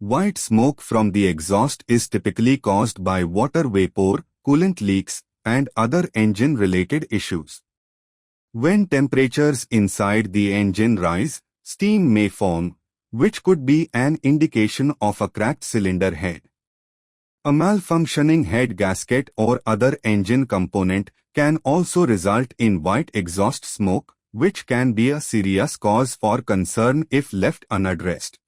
White smoke from the exhaust is typically caused by water vapor, coolant leaks, and other engine-related issues. When temperatures inside the engine rise, steam may form, which could be an indication of a cracked cylinder head. A malfunctioning head gasket or other engine component can also result in white exhaust smoke, which can be a serious cause for concern if left unaddressed.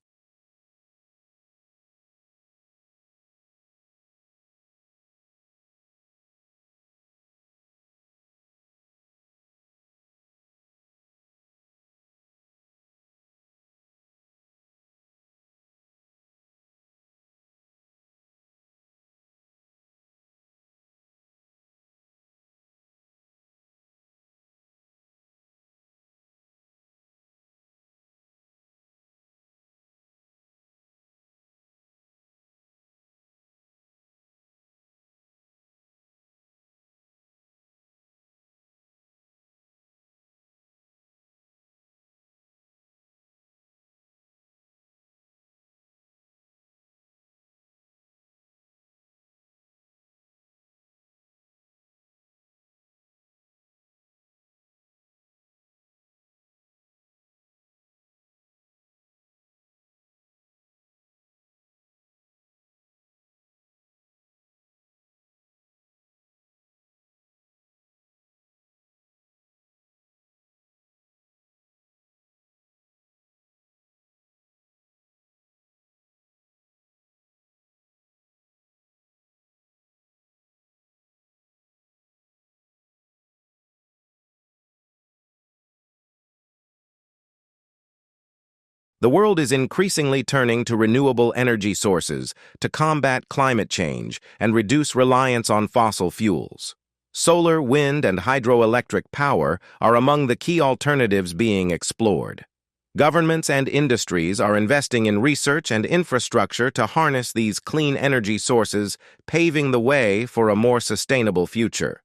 The world is increasingly turning to renewable energy sources to combat climate change and reduce reliance on fossil fuels. Solar, wind, and hydroelectric power are among the key alternatives being explored. Governments and industries are investing in research and infrastructure to harness these clean energy sources, paving the way for a more sustainable future.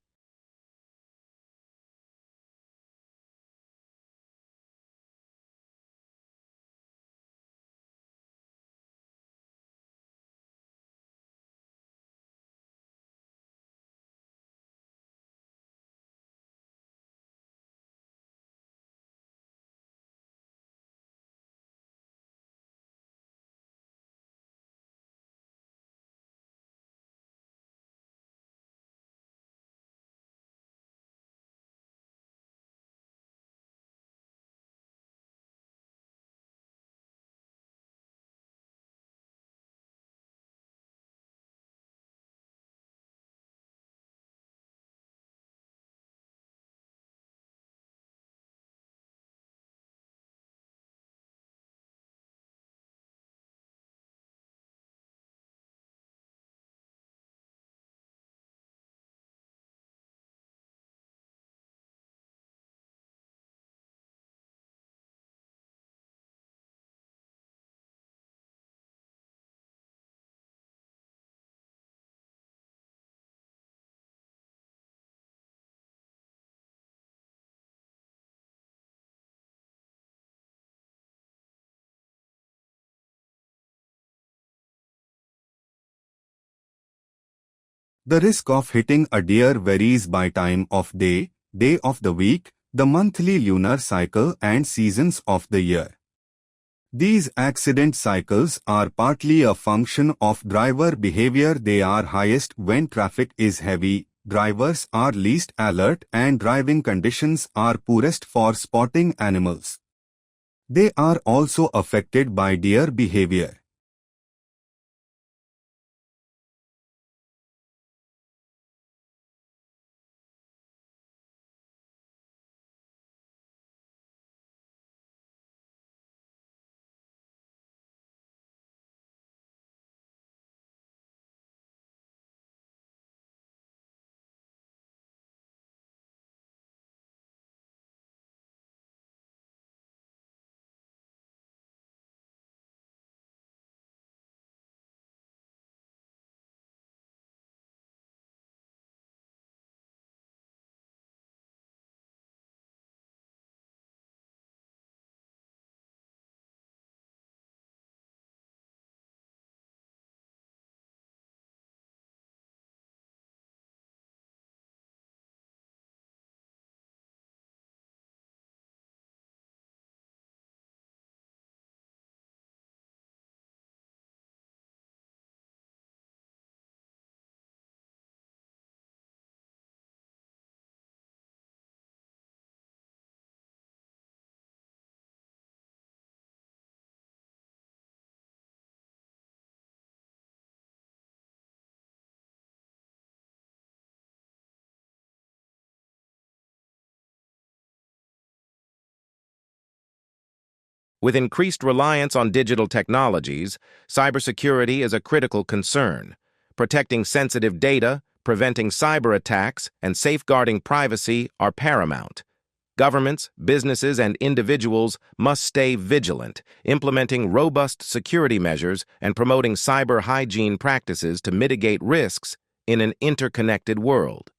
The risk of hitting a deer varies by time of day, day of the week, the monthly lunar cycle, and seasons of the year. These accident cycles are partly a function of driver behavior. They are highest when traffic is heavy, drivers are least alert, and driving conditions are poorest for spotting animals. They are also affected by deer behavior. With increased reliance on digital technologies, cybersecurity is a critical concern. Protecting sensitive data, preventing cyber attacks, and safeguarding privacy are paramount. Governments, businesses, and individuals must stay vigilant, implementing robust security measures and promoting cyber hygiene practices to mitigate risks in an interconnected world.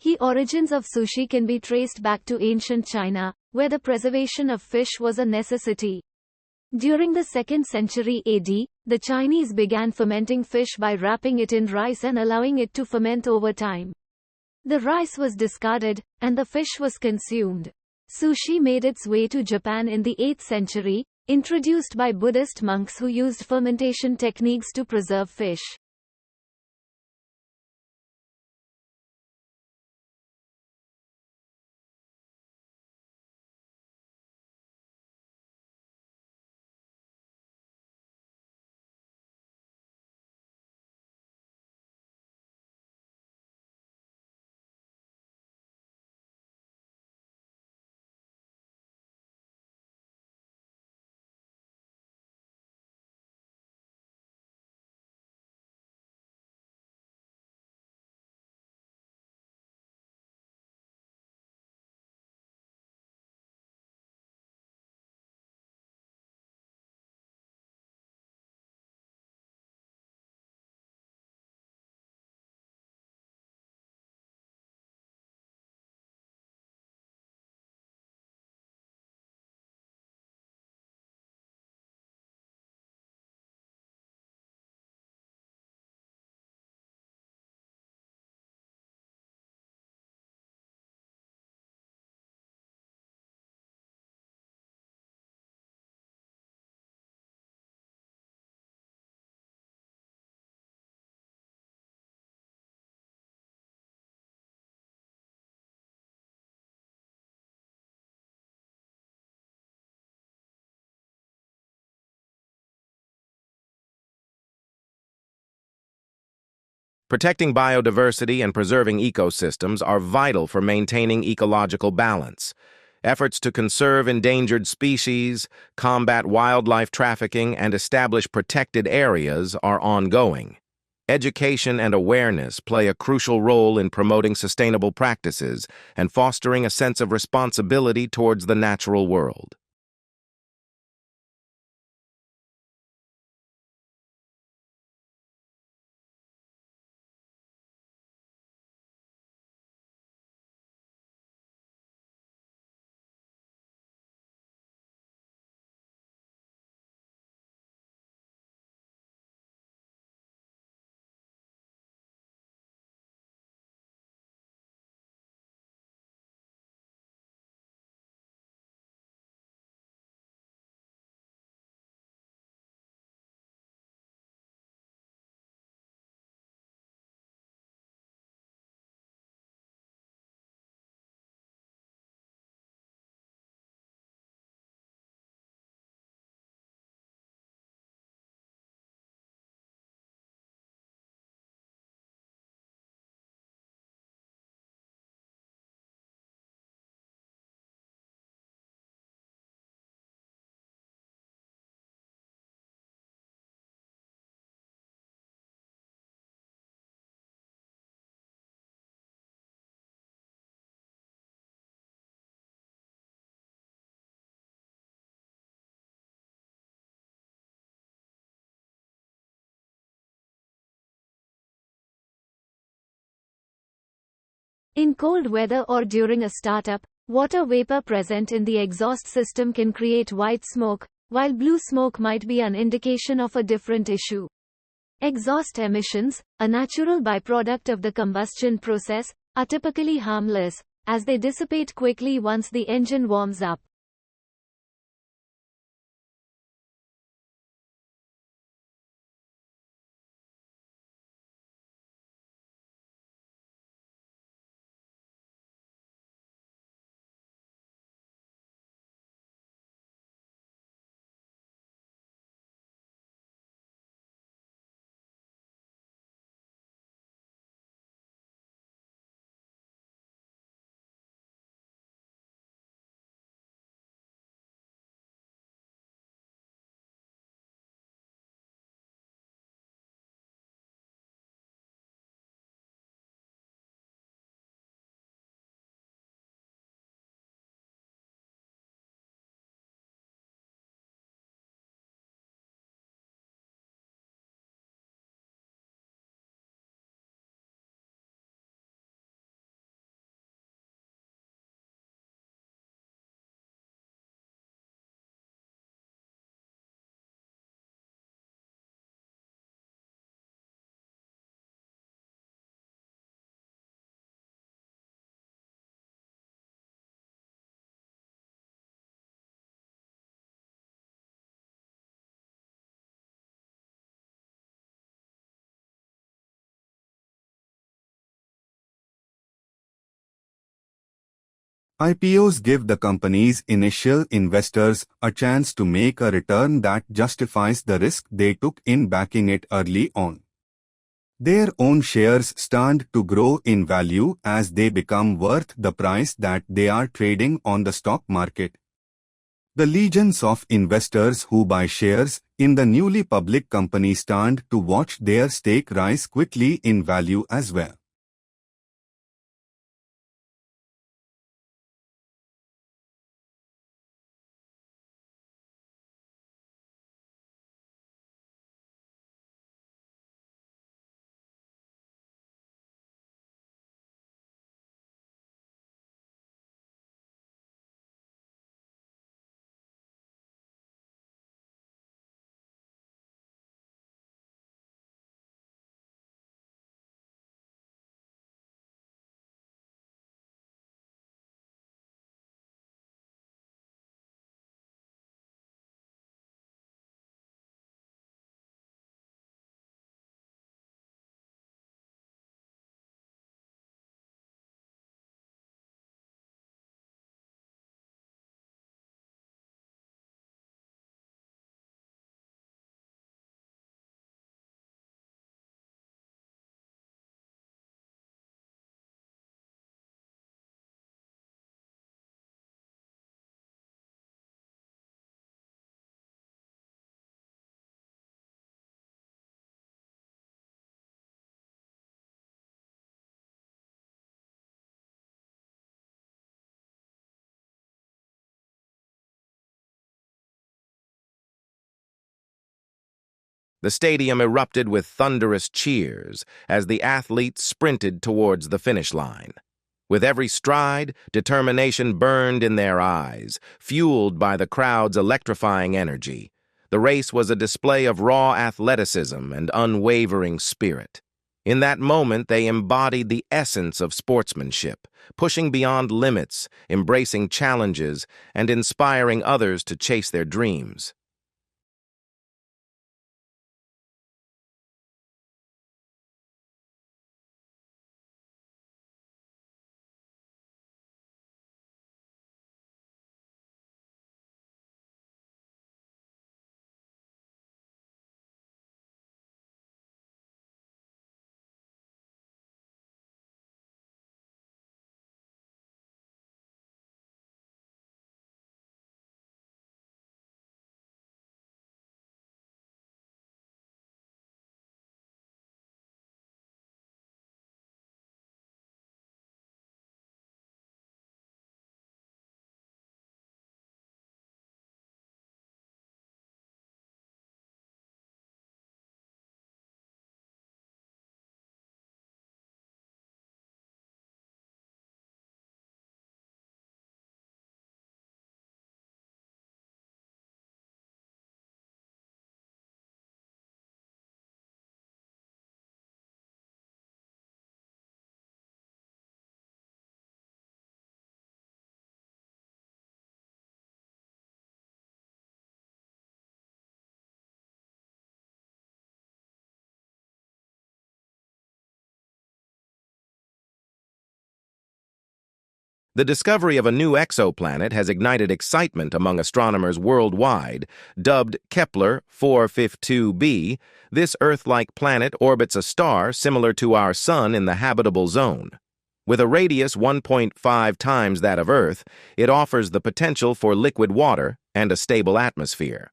The origins of sushi can be traced back to ancient China, where the preservation of fish was a necessity. During the 2nd century AD, the Chinese began fermenting fish by wrapping it in rice and allowing it to ferment over time. The rice was discarded, and the fish was consumed. Sushi made its way to Japan in the 8th century, introduced by Buddhist monks who used fermentation techniques to preserve fish. Protecting biodiversity and preserving ecosystems are vital for maintaining ecological balance. Efforts to conserve endangered species, combat wildlife trafficking, and establish protected areas are ongoing. Education and awareness play a crucial role in promoting sustainable practices and fostering a sense of responsibility towards the natural world. In cold weather or during a startup, water vapor present in the exhaust system can create white smoke, while blue smoke might be an indication of a different issue. Exhaust emissions, a natural byproduct of the combustion process, are typically harmless, as they dissipate quickly once the engine warms up. IPOs give the company's initial investors a chance to make a return that justifies the risk they took in backing it early on. Their own shares stand to grow in value as they become worth the price that they are trading on the stock market. The legions of investors who buy shares in the newly public company stand to watch their stake rise quickly in value as well. The stadium erupted with thunderous cheers as the athletes sprinted towards the finish line. With every stride, determination burned in their eyes, fueled by the crowd's electrifying energy. The race was a display of raw athleticism and unwavering spirit. In that moment, they embodied the essence of sportsmanship, pushing beyond limits, embracing challenges, and inspiring others to chase their dreams. The discovery of a new exoplanet has ignited excitement among astronomers worldwide. Dubbed Kepler 452b, this Earth-like planet orbits a star similar to our Sun in the habitable zone. With a radius 1.5 times that of Earth, it offers the potential for liquid water and a stable atmosphere.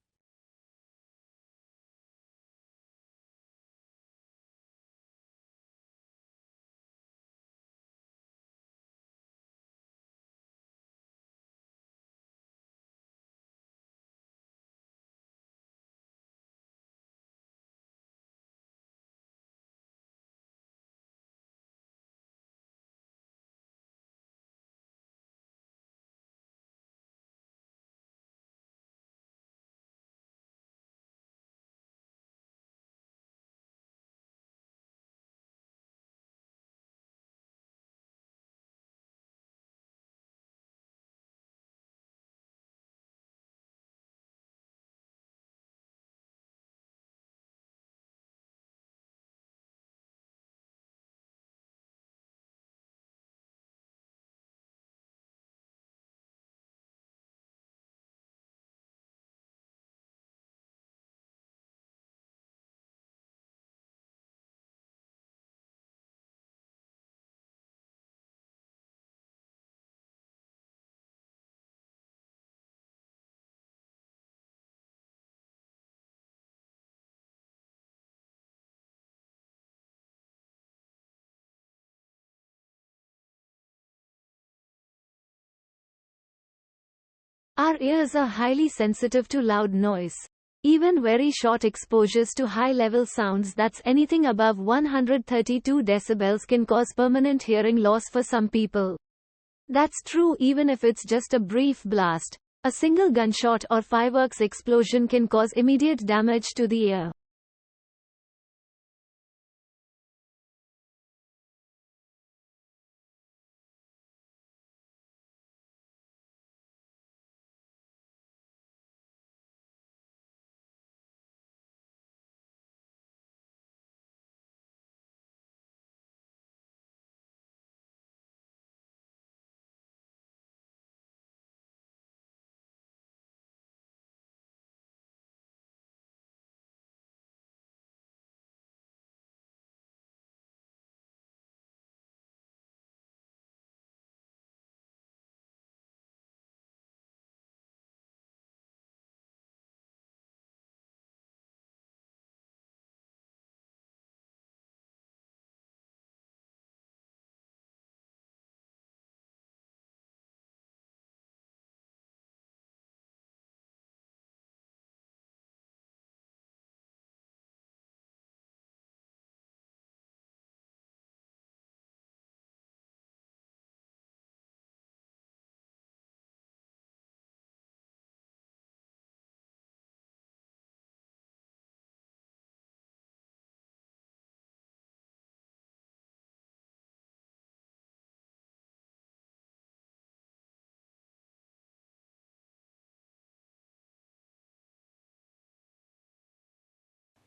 Our ears are highly sensitive to loud noise. Even very short exposures to high-level sounds that's anything above 132 decibels can cause permanent hearing loss for some people. That's true even if it's just a brief blast. A single gunshot or fireworks explosion can cause immediate damage to the ear.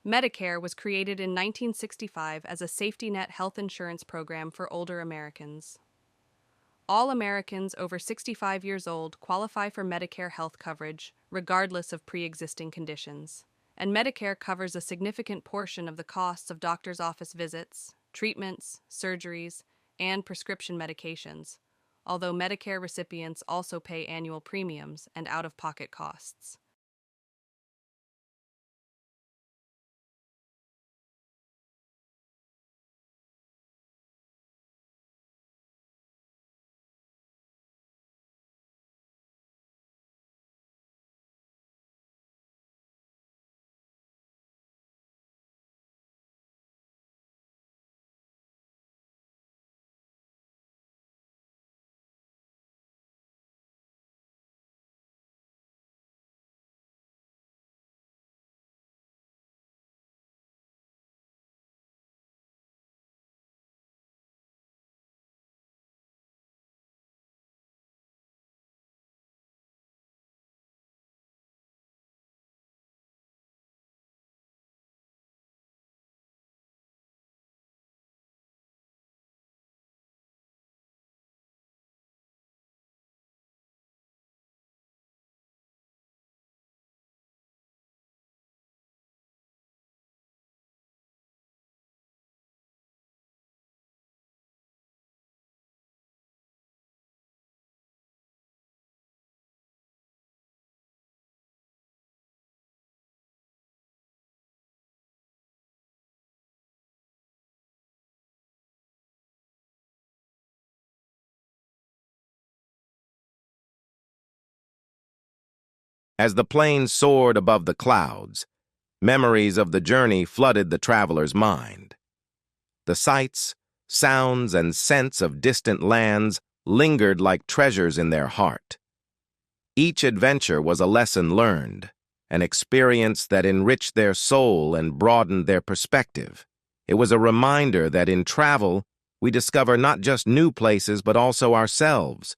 Medicare was created in 1965 as a safety net health insurance program for older Americans. All Americans over 65 years old qualify for Medicare health coverage, regardless of pre-existing conditions. And Medicare covers a significant portion of the costs of doctor's office visits, treatments, surgeries, and prescription medications, although Medicare recipients also pay annual premiums and out-of-pocket costs. As the plane soared above the clouds, memories of the journey flooded the traveler's mind. The sights, sounds, and scents of distant lands lingered like treasures in their heart. Each adventure was a lesson learned, an experience that enriched their soul and broadened their perspective. It was a reminder that in travel, we discover not just new places but also ourselves.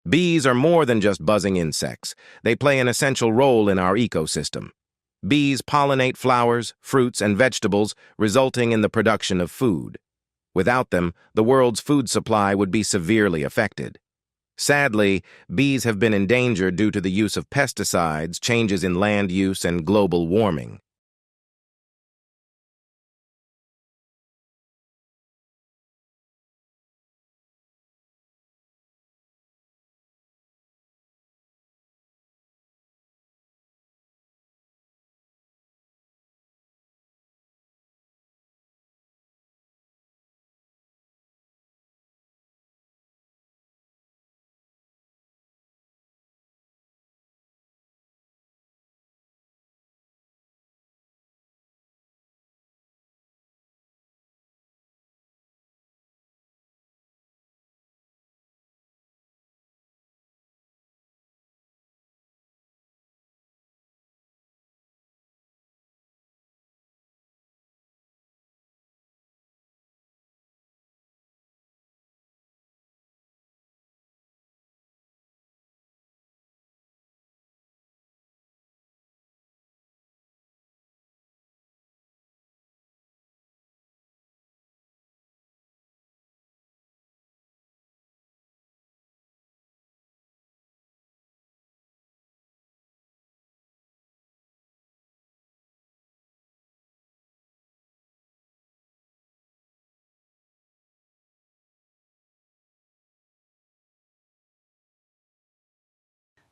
Bees are more than just buzzing insects. They play an essential role in our ecosystem. Bees pollinate flowers, fruits, and vegetables, resulting in the production of food. Without them, the world's food supply would be severely affected. Sadly, bees have been endangered due to the use of pesticides, changes in land use, and global warming.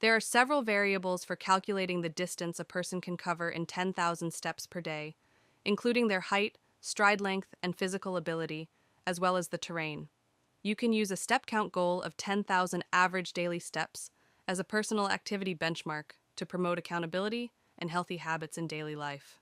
There are several variables for calculating the distance a person can cover in 10,000 steps per day, including their height, stride length, and physical ability, as well as the terrain. You can use a step count goal of 10,000 average daily steps as a personal activity benchmark to promote accountability and healthy habits in daily life.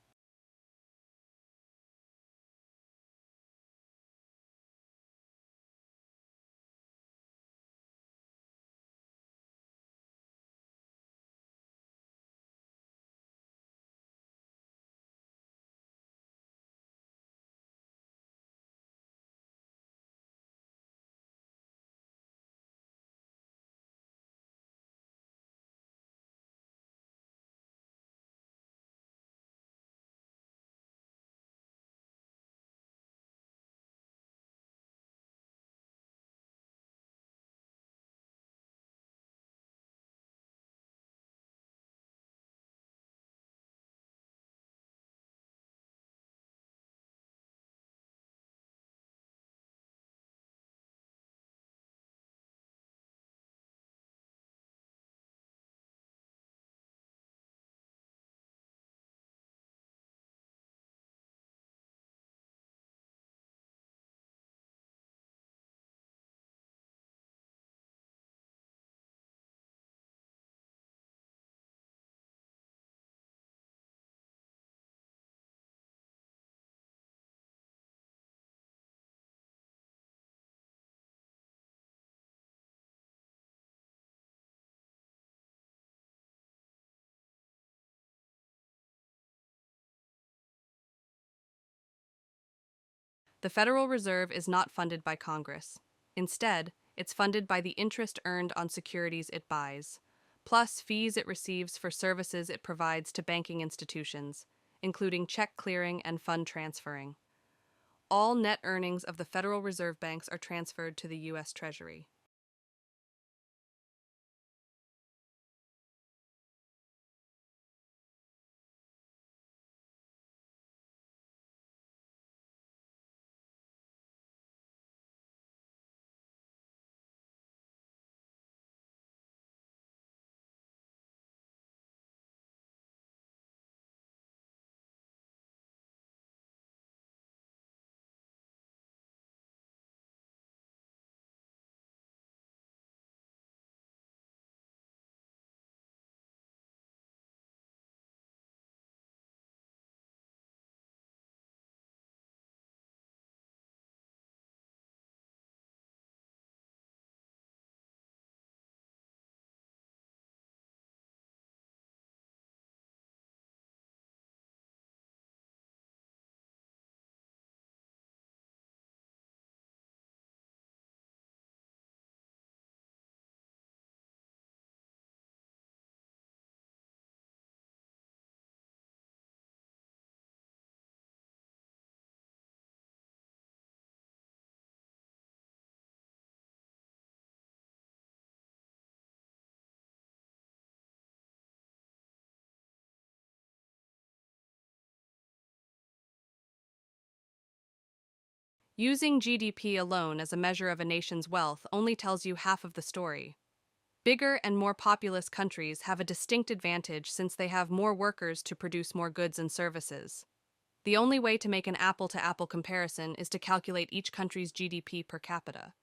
The Federal Reserve is not funded by Congress. Instead, it's funded by the interest earned on securities it buys, plus fees it receives for services it provides to banking institutions, including check clearing and fund transferring. All net earnings of the Federal Reserve banks are transferred to the U.S. Treasury. Using GDP alone as a measure of a nation's wealth only tells you half of the story. Bigger and more populous countries have a distinct advantage since they have more workers to produce more goods and services. The only way to make an apple-to-apple comparison is to calculate each country's GDP per capita.